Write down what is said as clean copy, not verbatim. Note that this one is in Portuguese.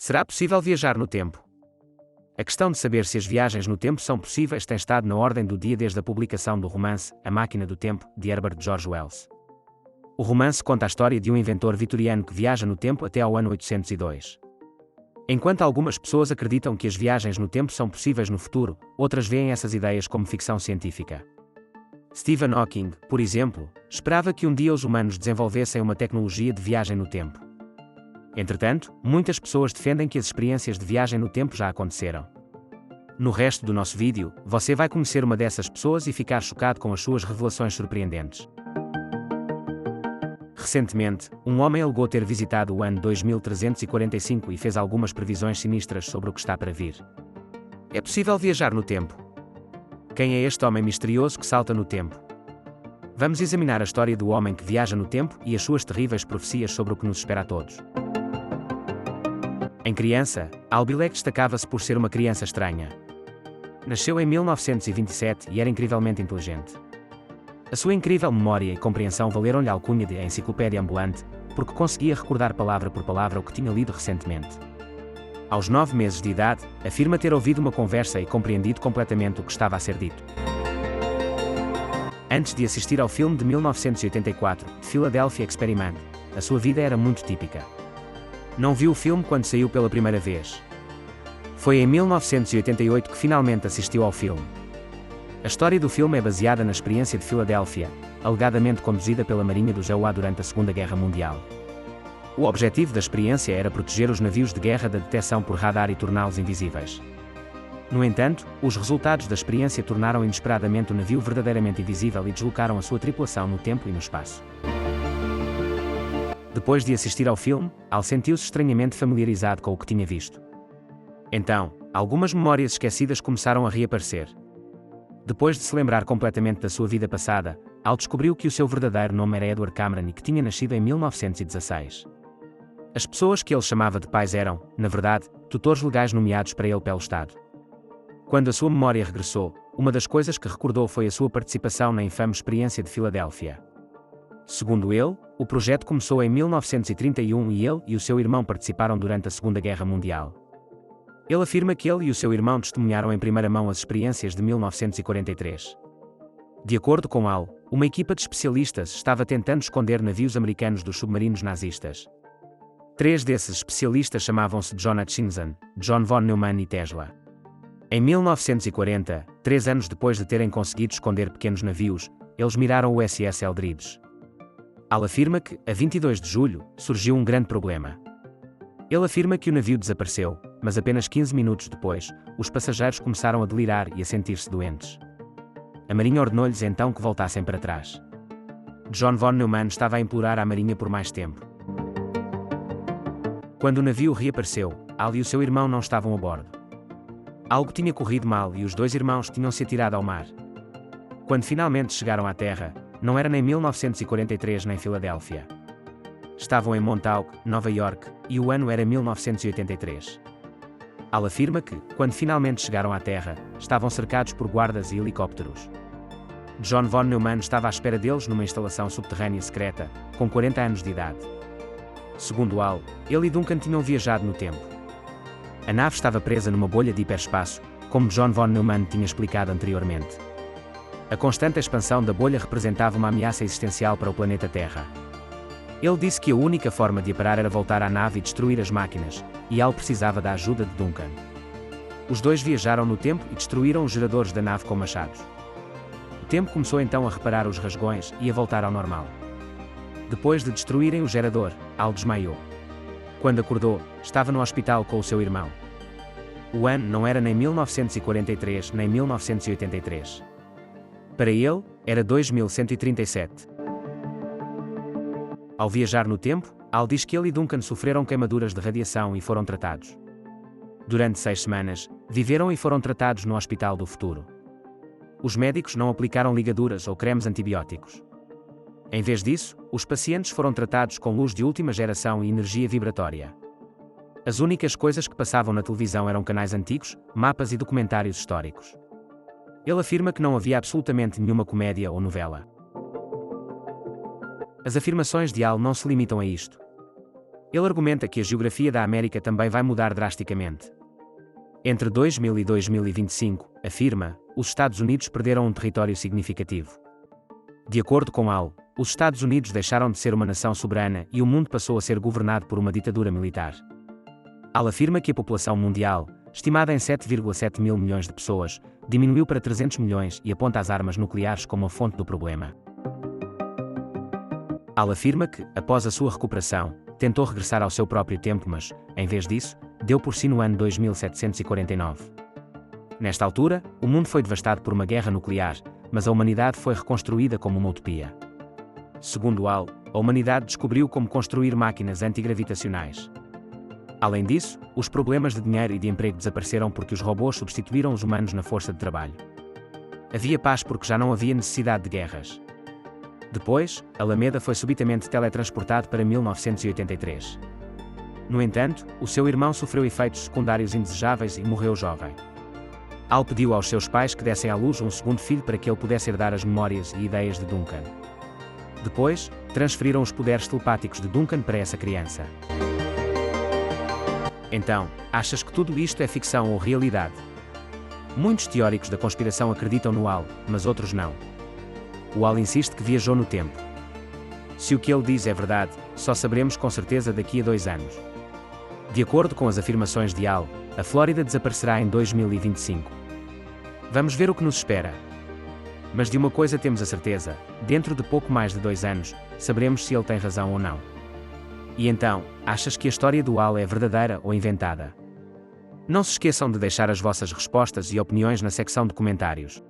Será possível viajar no tempo? A questão de saber se as viagens no tempo são possíveis tem estado na ordem do dia desde a publicação do romance A Máquina do Tempo, de Herbert George Wells. O romance conta a história de um inventor vitoriano que viaja no tempo até ao ano 802. Enquanto algumas pessoas acreditam que as viagens no tempo são possíveis no futuro, outras veem essas ideias como ficção científica. Stephen Hawking, por exemplo, esperava que um dia os humanos desenvolvessem uma tecnologia de viagem no tempo. Entretanto, muitas pessoas defendem que as experiências de viagem no tempo já aconteceram. No resto do nosso vídeo, você vai conhecer uma dessas pessoas e ficar chocado com as suas revelações surpreendentes. Recentemente, um homem alegou ter visitado o ano 2345 e fez algumas previsões sinistras sobre o que está para vir. É possível viajar no tempo? Quem é este homem misterioso que salta no tempo? Vamos examinar a história do homem que viaja no tempo e as suas terríveis profecias sobre o que nos espera a todos. Em criança, Albilek destacava-se por ser uma criança estranha. Nasceu em 1927 e era incrivelmente inteligente. A sua incrível memória e compreensão valeram-lhe a alcunha de enciclopédia ambulante, porque conseguia recordar palavra por palavra o que tinha lido recentemente. Aos 9 meses de idade, afirma ter ouvido uma conversa e compreendido completamente o que estava a ser dito. Antes de assistir ao filme de 1984, Philadelphia Experiment, a sua vida era muito típica. Não viu o filme quando saiu pela primeira vez. Foi em 1988 que finalmente assistiu ao filme. A história do filme é baseada na experiência de Filadélfia, alegadamente conduzida pela Marinha do Jawa durante a Segunda Guerra Mundial. O objetivo da experiência era proteger os navios de guerra da detecção por radar e torná-los invisíveis. No entanto, os resultados da experiência tornaram inesperadamente o navio verdadeiramente invisível e deslocaram a sua tripulação no tempo e no espaço. Depois de assistir ao filme, Al sentiu-se estranhamente familiarizado com o que tinha visto. Então, algumas memórias esquecidas começaram a reaparecer. Depois de se lembrar completamente da sua vida passada, Al descobriu que o seu verdadeiro nome era Edward Cameron e que tinha nascido em 1916. As pessoas que ele chamava de pais eram, na verdade, tutores legais nomeados para ele pelo Estado. Quando a sua memória regressou, uma das coisas que recordou foi a sua participação na infame experiência de Filadélfia. Segundo ele, o projeto começou em 1931 e ele e o seu irmão participaram durante a Segunda Guerra Mundial. Ele afirma que ele e o seu irmão testemunharam em primeira mão as experiências de 1943. De acordo com Al, uma equipa de especialistas estava tentando esconder navios americanos dos submarinos nazistas. 3 desses especialistas chamavam-se John Hutchinson, John von Neumann e Tesla. Em 1940, 3 anos depois de terem conseguido esconder pequenos navios, eles miraram o SS Eldridge. Al afirma que, a 22 de julho, surgiu um grande problema. Ele afirma que o navio desapareceu, mas apenas 15 minutos depois, os passageiros começaram a delirar e a sentir-se doentes. A Marinha ordenou-lhes então que voltassem para trás. John von Neumann estava a implorar à Marinha por mais tempo. Quando o navio reapareceu, Al e o seu irmão não estavam a bordo. Algo tinha corrido mal e os 2 irmãos tinham se atirado ao mar. Quando finalmente chegaram à terra, não era nem 1943 nem Filadélfia. Estavam em Montauk, Nova York, e o ano era 1983. Al afirma que, quando finalmente chegaram à terra, estavam cercados por guardas e helicópteros. John von Neumann estava à espera deles numa instalação subterrânea secreta, com 40 anos de idade. Segundo Al, ele e Duncan tinham viajado no tempo. A nave estava presa numa bolha de hiperespaço, como John von Neumann tinha explicado anteriormente. A constante expansão da bolha representava uma ameaça existencial para o planeta Terra. Ele disse que a única forma de a parar era voltar à nave e destruir as máquinas, e Al precisava da ajuda de Duncan. Os 2 viajaram no tempo e destruíram os geradores da nave com machados. O tempo começou então a reparar os rasgões e a voltar ao normal. Depois de destruírem o gerador, Al desmaiou. Quando acordou, estava no hospital com o seu irmão. O ano não era nem 1943 nem 1983. Para ele, era 2137. Ao viajar no tempo, Al diz que ele e Duncan sofreram queimaduras de radiação e foram tratados. Durante 6 semanas, viveram e foram tratados no Hospital do Futuro. Os médicos não aplicaram ligaduras ou cremes antibióticos. Em vez disso, os pacientes foram tratados com luz de última geração e energia vibratória. As únicas coisas que passavam na televisão eram canais antigos, mapas e documentários históricos. Ele afirma que não havia absolutamente nenhuma comédia ou novela. As afirmações de Al não se limitam a isto. Ele argumenta que a geografia da América também vai mudar drasticamente. Entre 2000 e 2025, afirma, os Estados Unidos perderam um território significativo. De acordo com Al, os Estados Unidos deixaram de ser uma nação soberana e o mundo passou a ser governado por uma ditadura militar. Al afirma que a população mundial, estimada em 7,7 mil milhões de pessoas, diminuiu para 300 milhões e aponta as armas nucleares como a fonte do problema. Al afirma que, após a sua recuperação, tentou regressar ao seu próprio tempo, mas, em vez disso, deu por si no ano 2749. Nesta altura, o mundo foi devastado por uma guerra nuclear, mas a humanidade foi reconstruída como uma utopia. Segundo Al, a humanidade descobriu como construir máquinas antigravitacionais. Além disso, os problemas de dinheiro e de emprego desapareceram porque os robôs substituíram os humanos na força de trabalho. Havia paz porque já não havia necessidade de guerras. Depois, Alameda foi subitamente teletransportado para 1983. No entanto, o seu irmão sofreu efeitos secundários indesejáveis e morreu jovem. Al pediu aos seus pais que dessem à luz um segundo filho para que ele pudesse herdar as memórias e ideias de Duncan. Depois, transferiram os poderes telepáticos de Duncan para essa criança. Então, achas que tudo isto é ficção ou realidade? Muitos teóricos da conspiração acreditam no Al, mas outros não. O Al insiste que viajou no tempo. Se o que ele diz é verdade, só saberemos com certeza daqui a 2 anos. De acordo com as afirmações de Al, a Flórida desaparecerá em 2025. Vamos ver o que nos espera. Mas de uma coisa temos a certeza: dentro de pouco mais de 2 anos, saberemos se ele tem razão ou não. E então, achas que a história do Al é verdadeira ou inventada? Não se esqueçam de deixar as vossas respostas e opiniões na secção de comentários.